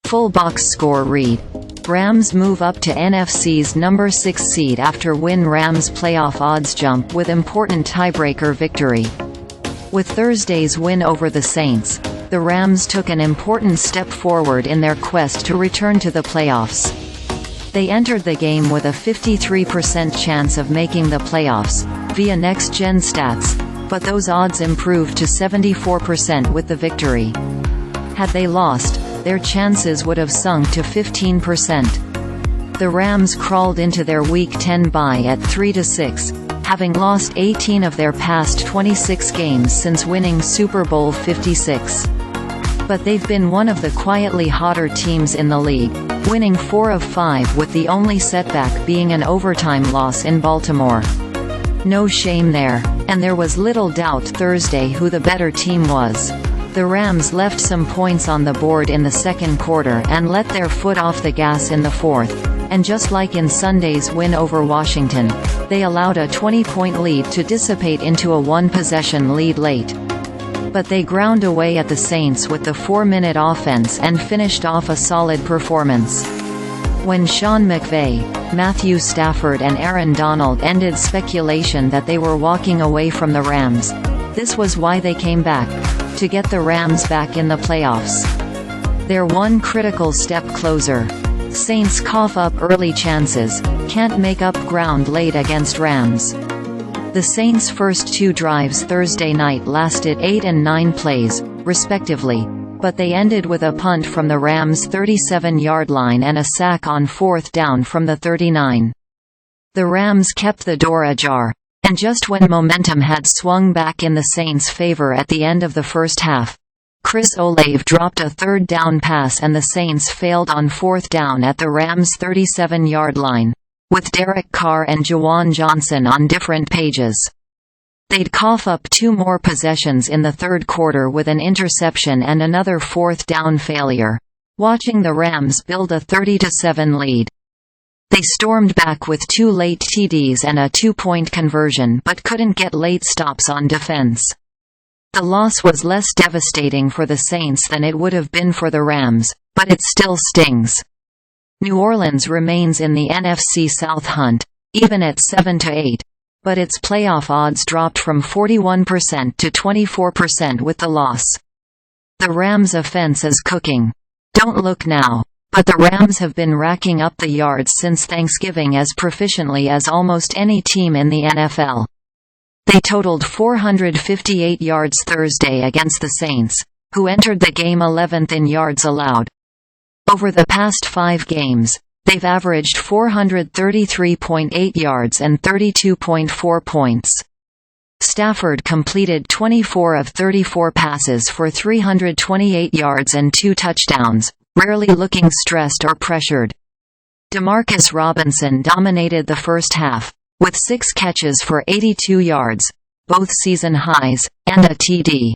Full box score read. Rams move up to NFC's number 6 seed after winRams playoff odds jump with important tiebreaker victory. With Thursday's win over the Saints, the Rams took an important step forward in their quest to return to the playoffs. They entered the game with a 53% chance of making the playoffs, via next-gen stats, but those odds improved to 74% with the victory. Had they lost, their chances would have sunk to 15%. The Rams crawled into their Week 10 bye at 3-6, having lost 18 of their past 26 games since winning Super Bowl 56. But they've been one of the quietly hotter teams in the league, winning 4 of 5 with the only setback being an overtime loss in Baltimore. No shame there, and there was little doubt Thursday who the better team was. The Rams left some points on the board in the second quarter and let their foot off the gas in the fourth, and just like in Sunday's win over Washington, they allowed a 20-point lead to dissipate into a one-possession lead late. But they ground away at the Saints with the 4-minute offense and finished off a solid performance. When Sean McVay, Matthew Stafford and Aaron Donald ended speculation that they were walking away from the Rams, this was why they came back: to get the Rams back in the playoffs. They're one critical step closer. Saints cough up early chances, can't make up ground late against Rams. The Saints' first 2 drives Thursday night lasted 8 and 9 plays, respectively, but they ended with a punt from the Rams' 37-yard line and a sack on 4th down from the 39. The Rams kept the door ajar, and just when momentum had swung back in the Saints' favor at the end of the first half, Olave dropped a 3rd down pass and the Saints failed on 4th down at the Rams' 37-yard line, with Carr and Juwan Johnson on different pages. They'd cough up 2 more possessions in the third quarter with an interception and another 4th down failure, watching the Rams build a 30-7 lead. They stormed back with 2 late TDs and a 2-point conversion but couldn't get late stops on defense. The loss was less devastating for the Saints than it would have been for the Rams, but it still stings. New Orleans remains in the NFC South hunt, even at 7-8, but its playoff odds dropped from 41% to 24% with the loss. The Rams' offense is cooking. Don't look now, but the Rams have been racking up the yards since Thanksgiving as proficiently as almost any team in the NFL. They totaled 458 yards Thursday against the Saints, who entered the game 11th in yards allowed. Over the past 5 games, they've averaged 433.8 yards and 32.4 points. Stafford completed 24 of 34 passes for 328 yards and 2 touchdowns, rarely looking stressed or pressured. Demarcus Robinson dominated the first half, with 6 catches for 82 yards, both season highs, and a TD.